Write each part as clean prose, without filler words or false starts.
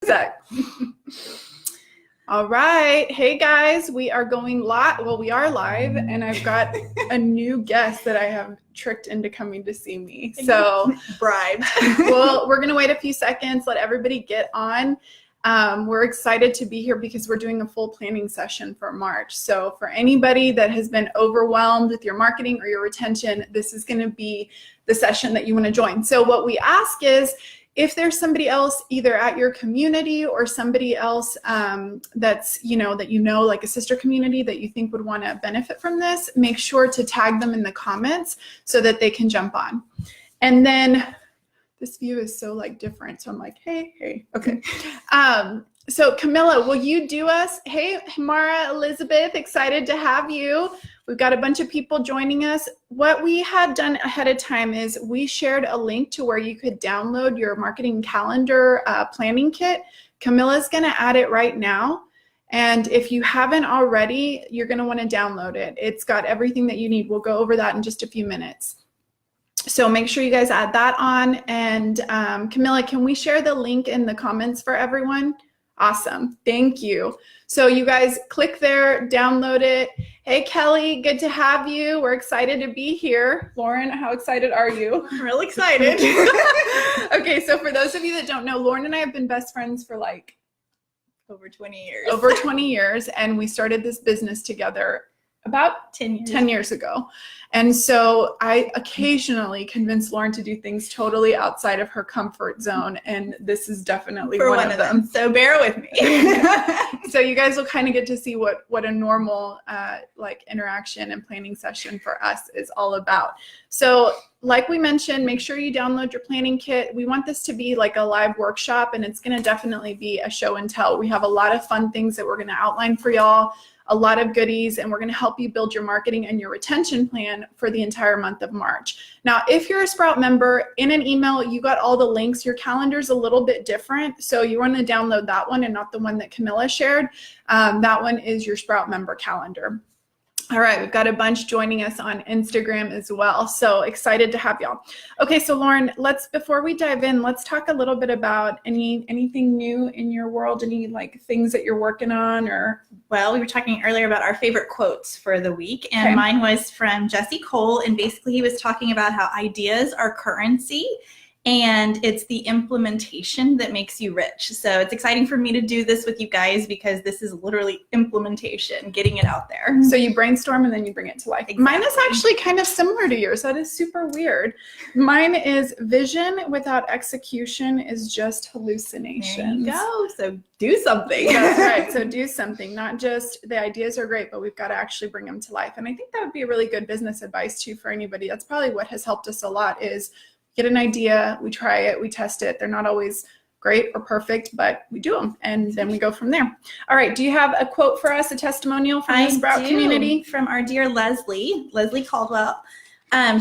sec. All right. Hey guys, we are going live. Well, we are live, and I've got a new guest that I have tricked into coming to see me. So bribed. Well, we're going to wait a few seconds, let everybody get on. We're excited to be here because we're doing a full planning session for March. So for anybody that has been overwhelmed with your marketing or your retention, this is going to be the session that you want to join. So what we ask is, if there's somebody else either at your community or somebody else that's, like a sister community that you think would want to benefit from this, make sure to tag them in the comments so that they can jump on. And then this view is so different. So I'm like, hey, okay. So Camilla, will you do us? Hey, Mara, Elizabeth, excited to have you. We've got a bunch of people joining us. What we had done ahead of time is we shared a link to where you could download your marketing calendar planning kit. Camilla's gonna add it right now. And if you haven't already, you're gonna wanna download it. It's got everything that you need. We'll go over that in just a few minutes. So make sure you guys add that on. And Camilla, can we share the link in the comments for everyone? Awesome, thank you. So you guys click there, download it. Hey Kelly, good to have you. We're excited to be here. Lauren, how excited are you? I'm real excited. Okay, so for those of you that don't know, Lauren and I have been best friends for over 20 years. Over 20 years, and we started this business together about 10 years ago. And so I occasionally convince Lauren to do things totally outside of her comfort zone, and this is definitely one of them. So bear with me. So you guys will kind of get to see what a normal interaction and planning session for us is all about. So like we mentioned, make sure you download your planning kit. We want this to be like a live workshop, and it's going to definitely be a show and tell. We have a lot of fun things that we're going to outline for y'all, a lot of goodies, and we're going to help you build your marketing and your retention plan for the entire month of March. Now, if you're a Sprout member, in an email, you got all the links. Your calendar's a little bit different, so you want to download that one and not the one that Camilla shared. That one is your Sprout member calendar. All right, we've got a bunch joining us on Instagram as well. So excited to have y'all. Okay, so Lauren, before we dive in, let's talk a little bit about anything new in your world, any things that you're working on or. Well, we were talking earlier about our favorite quotes for the week, and Mine was from Jesse Cole, and basically he was talking about how ideas are currency, and it's the implementation that makes you rich. So it's exciting for me to do this with you guys because this is literally implementation, getting it out there. So you brainstorm and then you bring it to life. Exactly. Mine is actually kind of similar to yours. That is super weird. Mine is vision without execution is just hallucination. There you go. So do something. That's right. So do something. Not just the ideas are great, but we've got to actually bring them to life. And I think that would be a really good business advice too for anybody. That's probably what has helped us a lot is get an idea, we try it, we test it. They're not always great or perfect, but we do them, and then we go from there. All right, do you have a quote for us, a testimonial from the Sprout community? From our dear Leslie Caldwell.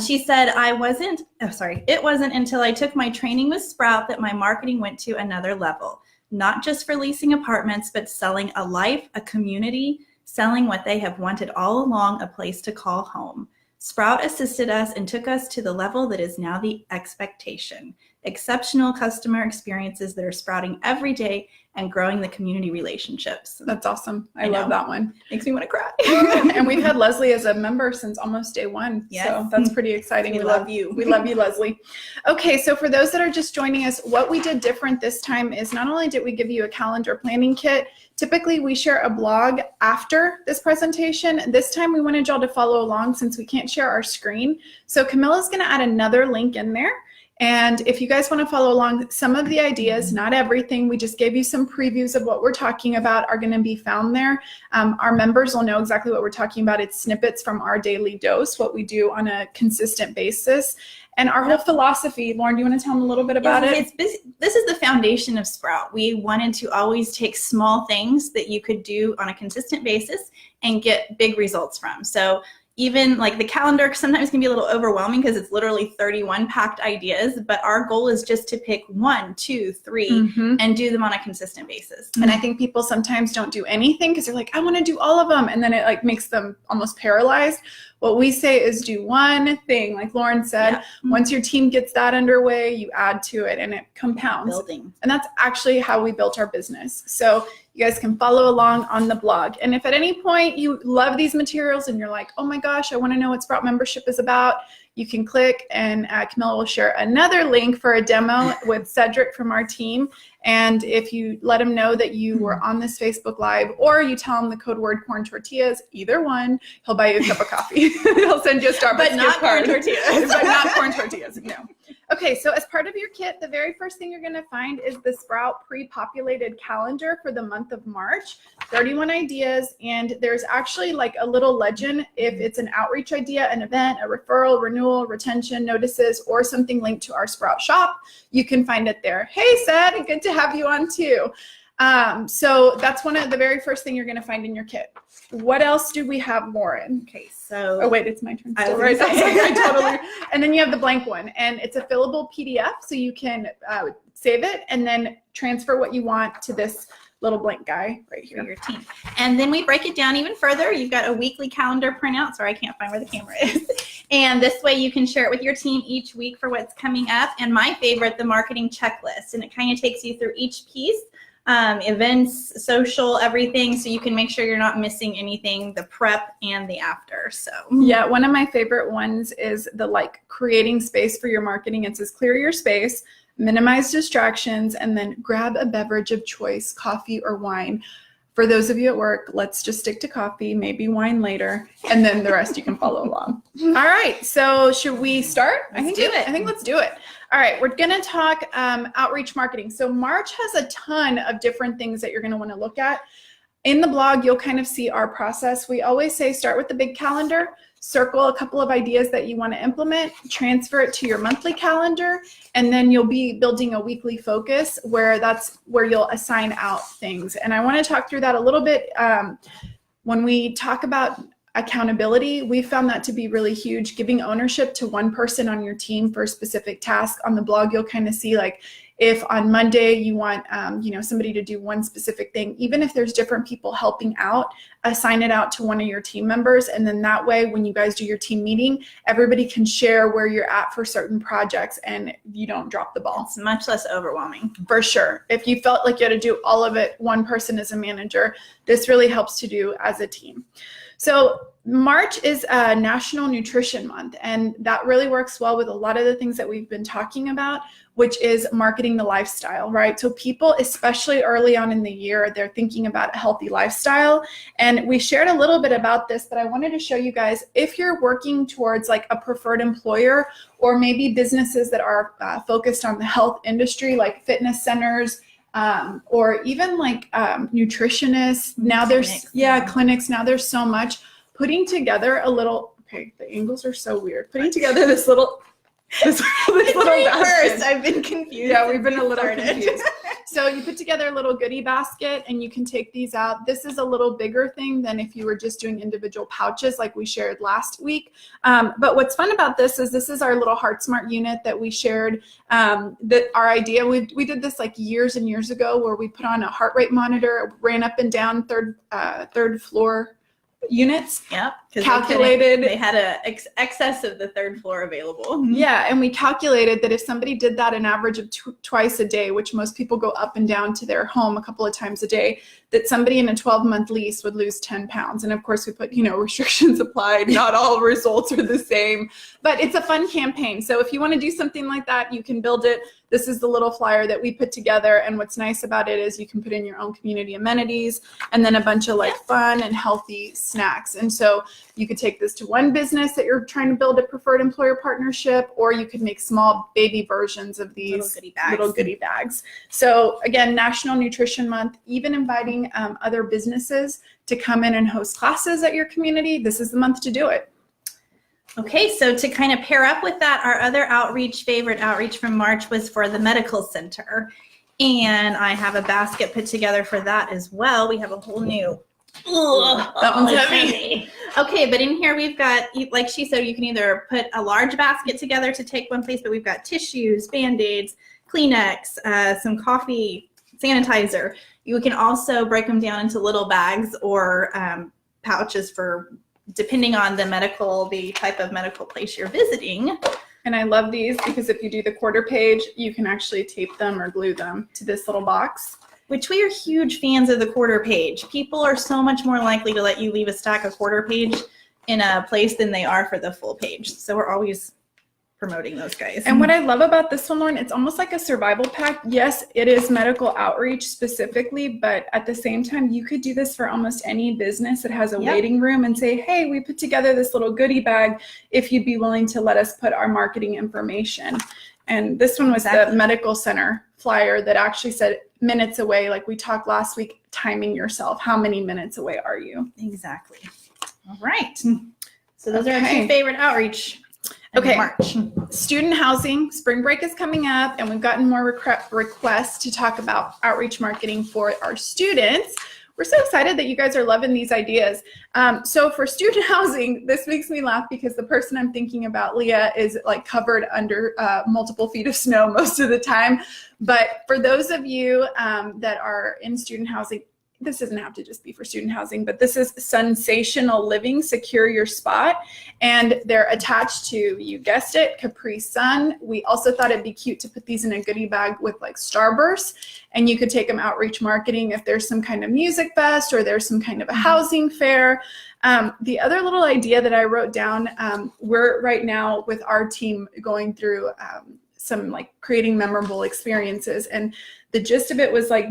She said, it wasn't until I took my training with Sprout that my marketing went to another level. Not just for leasing apartments, but selling a life, a community, selling what they have wanted all along, a place to call home. Sprout assisted us and took us to the level that is now the expectation. Exceptional customer experiences that are sprouting every day and growing the community relationships. That's awesome. I love that one. Makes me want to cry. And we've had Leslie as a member since almost day one. Yes. So that's pretty exciting. We love you. We love you, Leslie. Okay, so for those that are just joining us, what we did different this time is not only did we give you a calendar planning kit, typically we share a blog after this presentation. This time we wanted y'all to follow along since we can't share our screen. So Camilla's going to add another link in there. And if you guys want to follow along, some of the ideas, not everything, we just gave you some previews of what we're talking about are going to be found there. Our members will know exactly what we're talking about. It's snippets from our daily dose, what we do on a consistent basis. And our whole philosophy, Lauren, do you want to tell them a little bit about it? This is the foundation of Sprout. We wanted to always take small things that you could do on a consistent basis and get big results from. So even the calendar sometimes can be a little overwhelming because it's literally 31 packed ideas, but our goal is just to pick 1, 2, 3 and do them on a consistent basis. And I think people sometimes don't do anything because they're like, I want to do all of them. And then it makes them almost paralyzed. What we say is do one thing, like Lauren said. Once your team gets that underway, you add to it and it compounds. Building. And that's actually how we built our business. So you guys can follow along on the blog. And if at any point you love these materials and you're like, oh my gosh, I want to know what Sprout membership is about, you can click and Camilla will share another link for a demo with Cedric from our team. And if you let him know that you were on this Facebook Live, or you tell him the code word corn tortillas, either one, he'll buy you a cup of coffee. He'll send you a Starbucks But not corn tortillas. But not corn tortillas, no. Okay, so as part of your kit, the very first thing you're going to find is the Sprout pre-populated calendar for the month of March, 31 ideas, and there's actually like a little legend if it's an outreach idea, an event, a referral, renewal, retention, notices, or something linked to our Sprout shop. You can find it there. Hey, Sed, good to have you on too. So that's one of the very first thing you're going to find in your kit. What else do we have, Lauren? Okay, so. Oh, wait, it's my turn. Still, right? I totally. And then you have the blank one, and it's a fillable PDF, so you can save it and then transfer what you want to this little blank guy right here. For your team. And then we break it down even further. You've got a weekly calendar printout. Sorry, I can't find where the camera is. And this way you can share it with your team each week for what's coming up. And my favorite, the marketing checklist. And it kind of takes you through each piece. Events, social, everything, so you can make sure you're not missing anything, the prep and the after. So yeah, one of my favorite ones is the like creating space for your marketing. It says clear your space, minimize distractions, and then grab a beverage of choice, coffee or wine. For those of you at work, let's just stick to coffee, maybe wine later, and then the rest you can follow along. All right, so should we start? I think let's do it. All right, we're gonna talk outreach marketing. So March has a ton of different things that you're gonna wanna look at. In the blog, you'll kind of see our process. We always say start with the big calendar, circle a couple of ideas that you want to implement, transfer it to your monthly calendar, and then you'll be building a weekly focus where that's where you'll assign out things. And I want to talk through that a little bit. When we talk about accountability, we found that to be really huge. Giving ownership to one person on your team for a specific task. On the blog, you'll kind of see like if on Monday you want somebody to do one specific thing, even if there's different people helping out, assign it out to one of your team members. And then that way, when you guys do your team meeting, everybody can share where you're at for certain projects and you don't drop the ball. It's much less overwhelming. For sure. If you felt like you had to do all of it, one person as a manager, this really helps to do as a team. So March is National Nutrition Month, and that really works well with a lot of the things that we've been talking about, which is marketing the lifestyle, right? So people, especially early on in the year, they're thinking about a healthy lifestyle. And we shared a little bit about this, but I wanted to show you guys, if you're working towards like a preferred employer, or maybe businesses that are focused on the health industry, like fitness centers, or even like nutritionists. Now there's clinics. Now there's so much. Putting together a little, okay, the angles are so weird. Putting together this little basket. I've been confused. Yeah, we've been a little confused. So you put together a little goodie basket and you can take these out. This is a little bigger thing than if you were just doing individual pouches like we shared last week. But what's fun about this is our little Heart Smart unit that we shared. That our idea, we did this like years and years ago where we put on a heart rate monitor, ran up and down third floor units. Yep. Calculated. They had a excess of the third floor available. Yeah, and we calculated that if somebody did that an average of twice a day, which most people go up and down to their home a couple of times a day, that somebody in a 12-month lease would lose 10 pounds. And of course we put, restrictions applied. Not all results are the same, but it's a fun campaign. So if you want to do something like that, you can build it. This is the little flyer that we put together. And what's nice about it is you can put in your own community amenities and then a bunch of like fun and healthy snacks. And so you could take this to one business that you're trying to build a preferred employer partnership, or you could make small baby versions of these little goodie bags. So again, National Nutrition Month, even inviting other businesses to come in and host classes at your community. This is the month to do it. Okay, so to kind of pair up with that, our other favorite outreach from March was for the medical center. And I have a basket put together for that as well. We have a whole new, that one's heavy. Okay, but in here we've got, like she said, you can either put a large basket together to take one place, but we've got tissues, Band-Aids, Kleenex, some coffee, sanitizer. You can also break them down into little bags or pouches for depending on the type of medical place you're visiting. And I love these because if you do the quarter page, you can actually tape them or glue them to this little box. Which we are huge fans of the quarter page. People are so much more likely to let you leave a stack of quarter page in a place than they are for the full page. So we're always promoting those guys. And what I love about this one, Lauren, it's almost like a survival pack. Yes, it is medical outreach specifically, but at the same time, you could do this for almost any business that has a waiting room and say, hey, we put together this little goodie bag if you'd be willing to let us put our marketing information. And this one was the medical center flyer that actually said minutes away, like we talked last week, timing yourself. How many minutes away are you? Exactly. All right. So those are our two favorite outreach. March. Student housing, spring break is coming up, and we've gotten more requests to talk about outreach marketing for our students. We're so excited that you guys are loving these ideas. So for student housing, this makes me laugh because the person I'm thinking about, Leah, is like covered under multiple feet of snow most of the time. But for those of you that are in student housing, this doesn't have to just be for student housing, but this is Sensational Living, Secure Your Spot. And they're attached to, you guessed it, Capri Sun. We also thought it'd be cute to put these in a goodie bag with like Starburst, and you could take them outreach marketing if there's some kind of music fest or there's some kind of a housing fair. The other little idea that I wrote down, we're right now with our team going through some like creating memorable experiences. And the gist of it was like,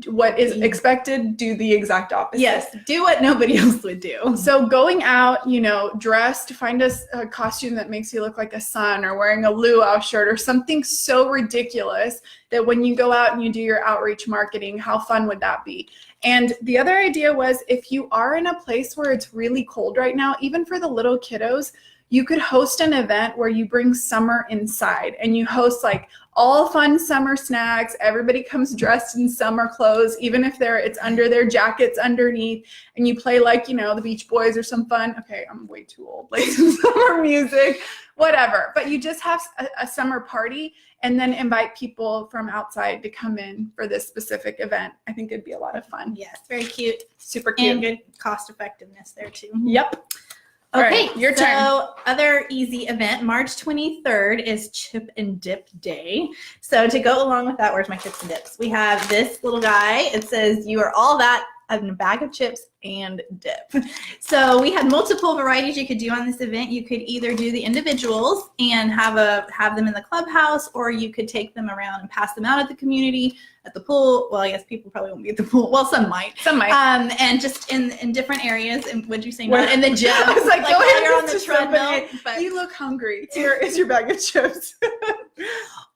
what is expected, do the exact opposite. Yes, do what nobody else would do. So going out, you know, dressed, find a costume that makes you look like a sun, or wearing a luau shirt or something so ridiculous that when you go out and you do your outreach marketing, how fun would that be? And the other idea was, if you are in a place where it's really cold right now, even for the little kiddos, you could host an event where you bring summer inside and you host like all fun summer snacks. Everybody comes dressed in summer clothes, even if it's under their jackets underneath, and you play like, you know, the Beach Boys or some fun. Okay, I'm way too old. Like some summer music, whatever. But you just have a summer party and then invite people from outside to come in for this specific event. I think it'd be a lot of fun. Yes, very cute. Super cute. And good cost effectiveness there too. Yep. Okay, right, your turn. So other easy event, March 23rd is Chip and Dip Day. So to go along with that, where's my chips and dips? We have this little guy. It says, you are all that in a bag of chips and dip. So we had multiple varieties you could do on this event. You could either do the individuals and have them in the clubhouse, or you could take them around and pass them out at the community, at the pool. Well, I guess people probably won't be at the pool. Well, some might. Some might. And just in different areas. And would you say not in the gym? I was like, go ahead, you're on the treadmill. But you look hungry. It's your bag of chips.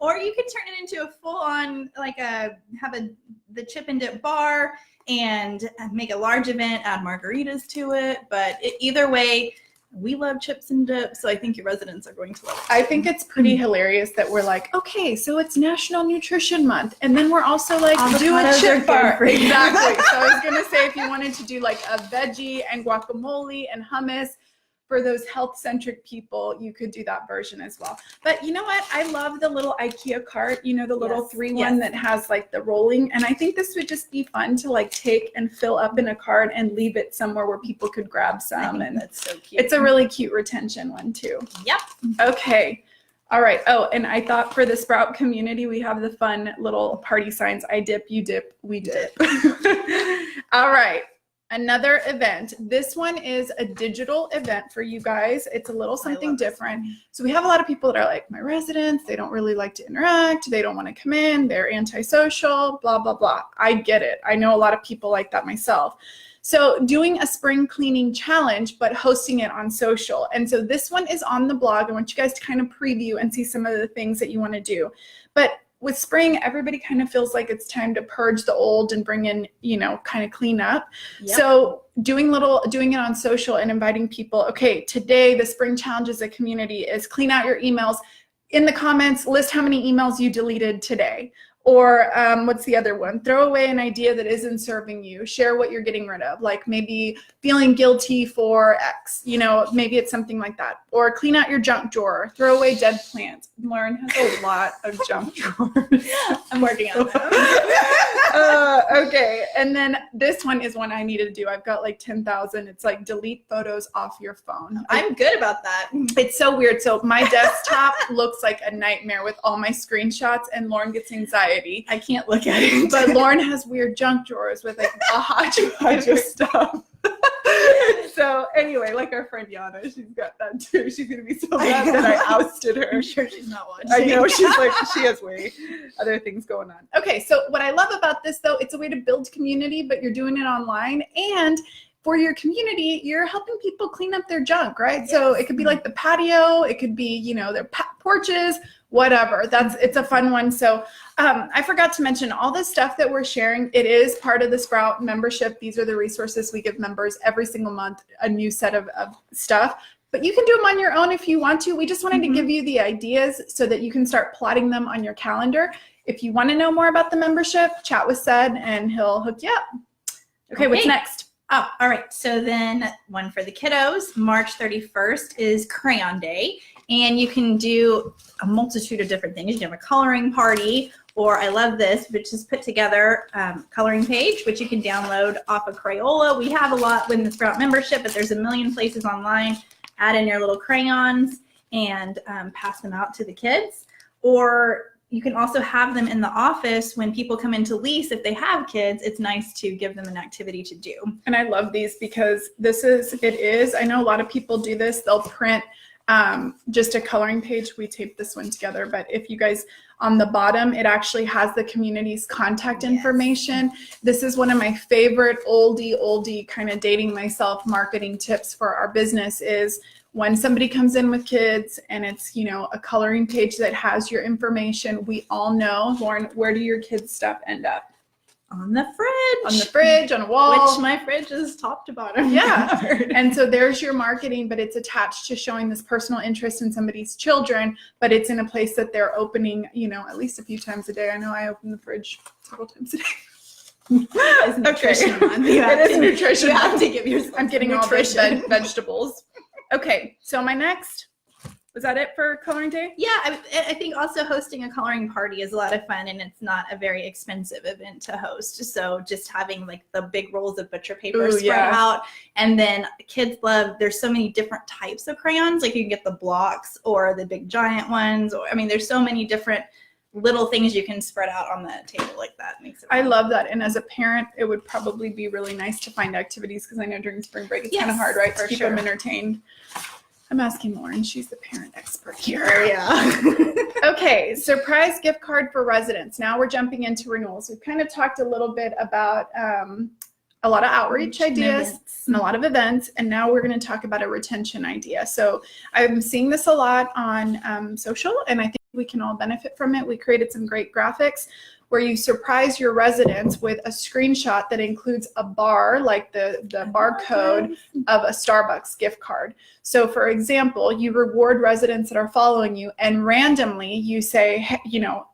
Or you could turn it into a full-on, like the chip and dip bar and make a large event, add margaritas to it. But either way, we love chips and dip, so I think your residents are going to love it. I think it's pretty hilarious that we're like, okay, so it's National Nutrition Month, and then we're also like, do a chip bar. Exactly. So I was gonna say, if you wanted to do like a veggie and guacamole and hummus for those health-centric people, you could do that version as well. But you know what? I love the little IKEA cart, you know, the little 3-1 that has like the rolling. And I think this would just be fun to like take and fill up in a cart and leave it somewhere where people could grab some. And that's so cute. It's a really cute retention one too. Yep. Okay. All right. Oh, and I thought for the Sprout community, we have the fun little party signs. I dip, you dip, we dip. All right. Another event. This one is a digital event for you guys. It's a little something different. So we have a lot of people that are like, my residents, they don't really like to interact. They don't want to come in. They're antisocial, blah, blah, blah. I get it. I know a lot of people like that myself. So doing a spring cleaning challenge, but hosting it on social. And so this one is on the blog. I want you guys to kind of preview and see some of the things that you want to do. But with spring, everybody kind of feels like it's time to purge the old and bring in, you know, kind of clean up. Yep. So doing it on social and inviting people, okay, today the spring challenge as a community is clean out your emails. In the comments, list how many emails you deleted today. Or what's the other one? Throw away an idea that isn't serving you. Share what you're getting rid of. Like maybe feeling guilty for X, maybe it's something like that. Or clean out your junk drawer. Throw away dead plants. Lauren has a lot of junk drawers. I'm working on that. Okay. And then this one is one I need to do. I've got like 10,000. It's like delete photos off your phone. I'm good about that. It's so weird. So my desktop looks like a nightmare with all my screenshots, and Lauren gets anxiety. I can't look at it. But Lauren has weird junk drawers with like a hodgepodge of stuff. So anyway, like our friend Yana, she's got that too. She's going to be so mad that I ousted her. I'm sure she's not watching. I know, she's like, she has way other things going on. Okay, so what I love about this though, it's a way to build community, but you're doing it online. And for your community, you're helping people clean up their junk, right? Yes. So it could be like the patio, it could be, their porches, whatever. It's a fun one. So I forgot to mention all this stuff that we're sharing. It is part of the Sprout membership. These are the resources we give members every single month, a new set of stuff. But you can do them on your own if you want to. We just wanted to give you the ideas so that you can start plotting them on your calendar. If you want to know more about the membership, chat with Sed and he'll hook you up. Okay, what's next? Oh, all right. So then one for the kiddos, March 31st is Crayon Day. And you can do a multitude of different things. You can have a coloring party, or I love this, which is put together coloring page, which you can download off of Crayola. We have a lot with the Sprout membership, but there's a million places online. Add in your little crayons and pass them out to the kids. Or you can also have them in the office when people come in to lease. If they have kids, it's nice to give them an activity to do. And I love these because I know a lot of people do this. They'll print just a coloring page. We taped this one together, but if you guys, on the bottom, it actually has the community's contact information. This is one of my favorite oldie kind of dating myself marketing tips for our business is when somebody comes in with kids and it's, a coloring page that has your information. We all know, Lauren, where do your kids' stuff end up? On the fridge. On the fridge, on a wall. Which my fridge is top to bottom. Yeah. And so there's your marketing, but it's attached to showing this personal interest in somebody's children, but it's in a place that they're opening, at least a few times a day. I know I open the fridge several times a day. It's nutrition month. It is nutrition month. You have to give yourself I'm getting nutrition. all the vegetables. Okay, so my next, was that it for coloring day? Yeah, I think also hosting a coloring party is a lot of fun, and it's not a very expensive event to host. So just having like the big rolls of butcher paper spread out, and then kids love, there's so many different types of crayons. Like you can get the blocks or the big giant ones. Or there's so many different little things you can spread out on the table like that. Makes it fun. I love that. And as a parent, it would probably be really nice to find activities because I know during spring break it's kind of hard, right, to keep them entertained. I'm asking Lauren. She's the parent expert here. Oh, yeah. Okay, surprise gift card for residents. Now we're jumping into renewals. We've kind of talked a little bit about a lot of outreach ideas and a lot of events, and now we're going to talk about a retention idea. So I'm seeing this a lot on social, and I think we can all benefit from it. We created some great graphics where you surprise your residents with a screenshot that includes a bar, like the barcode of a Starbucks gift card. So for example, you reward residents that are following you, and randomly you say, hey,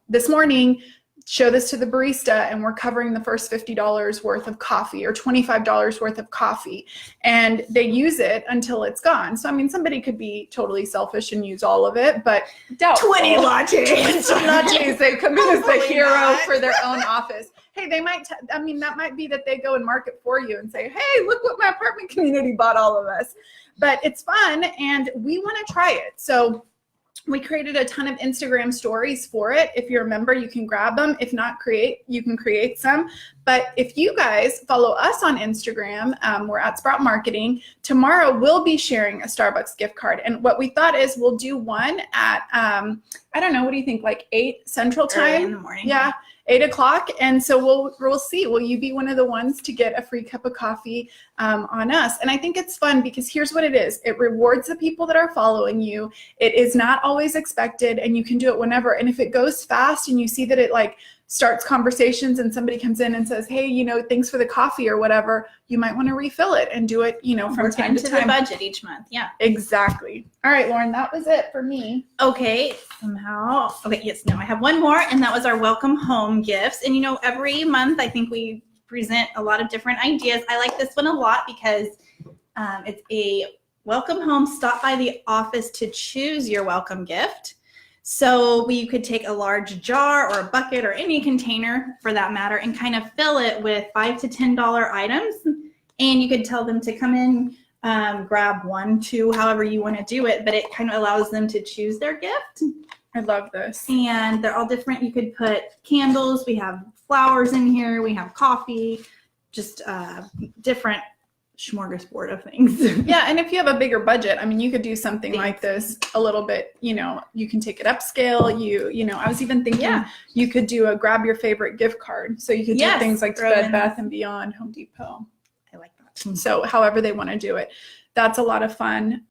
this morning, show this to the barista and we're covering the first $50 worth of coffee or $25 worth of coffee. And they use it until it's gone. So, somebody could be totally selfish and use all of it, but doubtful. 20 lattes. Lattes. They come in as the hero for their own office. Hey, they might, that might be that they go and market for you and say, hey, look what my apartment community bought all of us. But it's fun and we want to try it. So we created a ton of Instagram stories for it. If you're a member, you can grab them. If not, you can create some. But if you guys follow us on Instagram, we're at Sprout Marketing. Tomorrow, we'll be sharing a Starbucks gift card. And what we thought is we'll do one at, I don't know, what do you think, like 8 Central Time? Early in the morning. Yeah. 8 o'clock, and so we'll see. Will you be one of the ones to get a free cup of coffee on us? And I think it's fun because here's what it is. It rewards the people that are following you. It is not always expected, and you can do it whenever. And if it goes fast and you see that it like starts conversations and somebody comes in and says, hey, thanks for the coffee or whatever, you might want to refill it and do it, from time to time. The budget each month. Yeah. Exactly. All right, Lauren, that was it for me. Okay. Yes, no, I have one more, and that was our welcome home gifts. And every month I think we present a lot of different ideas. I like this one a lot because it's a welcome home, stop by the office to choose your welcome gift. So you could take a large jar or a bucket or any container for that matter and kind of fill it with $5 to $10 items. And you could tell them to come in, grab 1, 2, however you want to do it, but it kind of allows them to choose their gift. I love this. And they're all different. You could put candles. We have flowers in here. We have coffee, just different smorgasbord of things. Yeah, and if you have a bigger budget, you could do something like this a little bit, you can take it upscale. I was even thinking you could do a grab your favorite gift card. So you could do things like Bed Bath & Beyond, Home Depot. I like that. So however they want to do it. That's a lot of fun.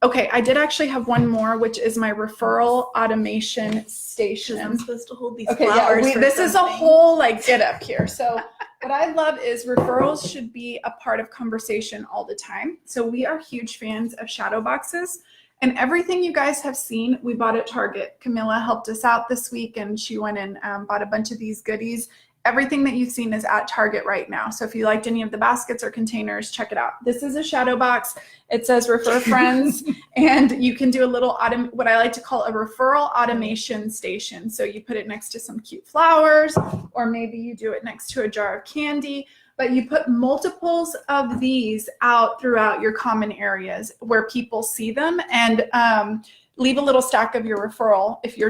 Okay, I did actually have one more, which is my referral automation station. I'm supposed to hold these flowers. Yeah, this is a whole get up here. So what I love is referrals should be a part of conversation all the time. So we are huge fans of shadow boxes, and everything you guys have seen, we bought at Target. Camilla helped us out this week, and she went and bought a bunch of these goodies. Everything that you've seen is at Target right now. So if you liked any of the baskets or containers, check it out. This is a shadow box. It says refer friends, and you can do a little what I like to call a referral automation station. So you put it next to some cute flowers, or maybe you do it next to a jar of candy, but you put multiples of these out throughout your common areas where people see them, and leave a little stack of your referral. If you're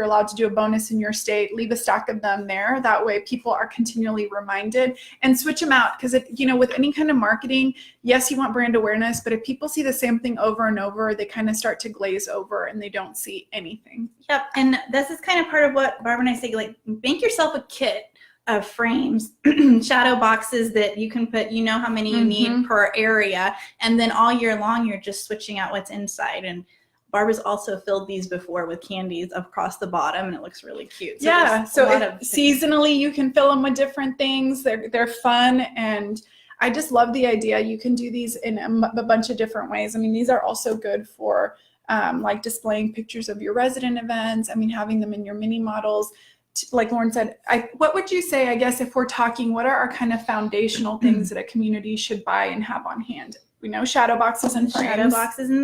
allowed to do a bonus in your state, leave a stack of them there. That way people are continually reminded, and switch them out. Because with any kind of marketing, yes, you want brand awareness, but if people see the same thing over and over, they kind of start to glaze over and they don't see anything. Yep. And this is kind of part of what Barbara and I say, make yourself a kit of frames, shadow boxes that you can put, how many you need per area. And then all year long, you're just switching out what's inside. And Barbara's also filled these before with candies across the bottom, and it looks really cute. So seasonally you can fill them with different things. They're fun, and I just love the idea. You can do these in a bunch of different ways. These are also good for displaying pictures of your resident events. Having them in your mini models. Like Lauren said, what would you say, I guess, if we're talking, what are our kind of foundational things that a community should buy and have on hand? We know shadow boxes and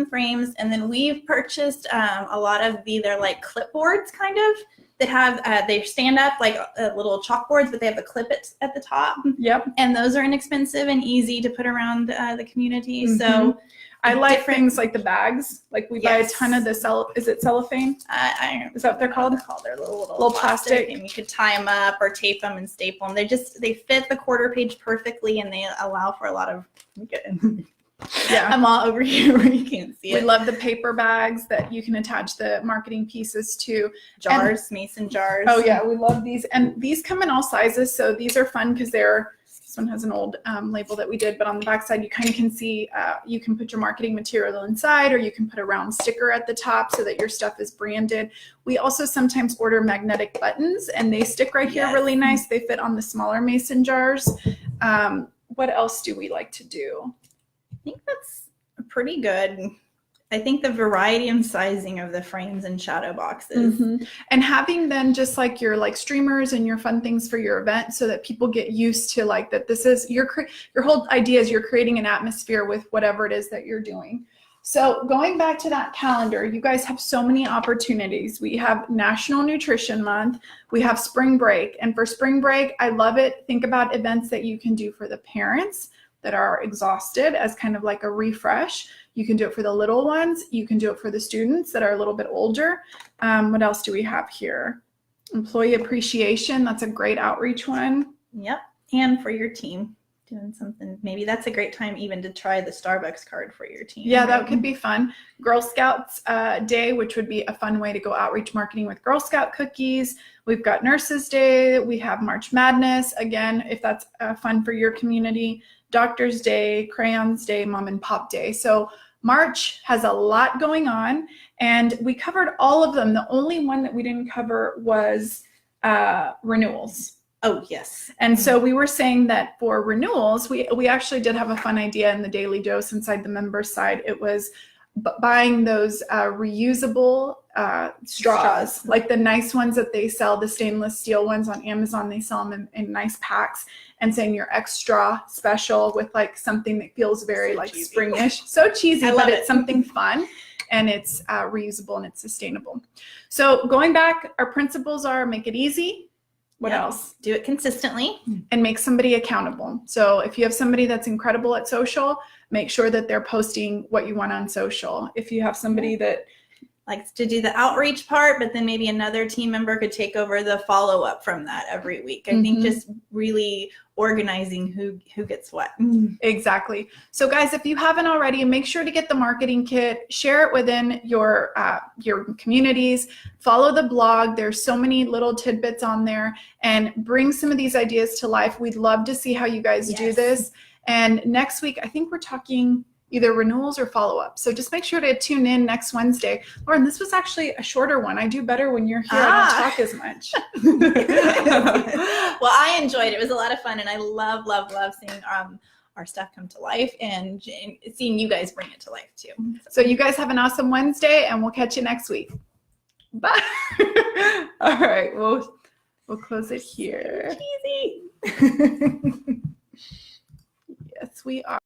frames. And then we've purchased a lot of they're like clipboards kind of that have, they stand up like little chalkboards, but they have a clip at the top. Yep. And those are inexpensive and easy to put around the community. So I like things like the bags. Like we buy a ton of the is it cellophane? I don't know. Is that what they're called? They're little plastic, and you could tie them up or tape them and staple them. They fit the quarter page perfectly, and they allow for a lot of. Yeah, I'm all over here where you can't see it. We love the paper bags that you can attach the marketing pieces to. Mason jars. Oh yeah, we love these. And these come in all sizes, so these are fun because this one has an old label that we did, but on the back side you kind of can see, you can put your marketing material inside, or you can put a round sticker at the top so that your stuff is branded. We also sometimes order magnetic buttons, and they stick right here really nice. They fit on the smaller mason jars. What else do we like to do? I think that's pretty good. I think the variety and sizing of the frames and shadow boxes. And having then just like your streamers and your fun things for your event, so that people get used to that this is your whole idea is you're creating an atmosphere with whatever it is that you're doing. So going back to that calendar, you guys have so many opportunities. We have National Nutrition Month. We have spring break. And for spring break, I love it. Think about events that you can do for the parents that are exhausted as kind of like a refresh. You can do it for the little ones. You can do it for the students that are a little bit older. What else do we have here? Employee appreciation. That's a great outreach one. Yep. And for your team, doing something. Maybe that's a great time even to try the Starbucks card for your team. Yeah, that could be fun. Girl Scouts Day, which would be a fun way to go outreach marketing with Girl Scout cookies. We've got Nurses Day. We have March Madness. Again, if that's fun for your community. Doctor's Day, Crayons Day, Mom and Pop Day. So March has a lot going on, and we covered all of them. The only one that we didn't cover was renewals. Oh, yes. And so we were saying that for renewals, we actually did have a fun idea in the Daily Dose inside the member side. It was buying those reusable straws, like the nice ones that they sell, the stainless steel ones on Amazon. They sell them in nice packs, and saying your extra special with like something that feels very so like cheesy. Springish. So cheesy, but it's something fun. And it's reusable and it's sustainable. So going back, our principles are make it easy. What else? Do it consistently. And make somebody accountable. So if you have somebody that's incredible at social, make sure that they're posting what you want on social. If you have somebody that likes to do the outreach part, but then maybe another team member could take over the follow-up from that every week. I think just really organizing who gets what. Exactly. So guys, if you haven't already, make sure to get the marketing kit, share it within your communities, follow the blog. There's so many little tidbits on there, and bring some of these ideas to life. We'd love to see how you guys do this. And next week, I think we're talking either renewals or follow-up. So just make sure to tune in next Wednesday. Lauren, this was actually a shorter one. I do better when you're here. I don't talk as much. Well, I enjoyed it. It was a lot of fun, and I love seeing our stuff come to life and seeing you guys bring it to life too. So you guys have an awesome Wednesday, and we'll catch you next week. Bye. All right, we'll close it here. Cheesy. Yes, we are.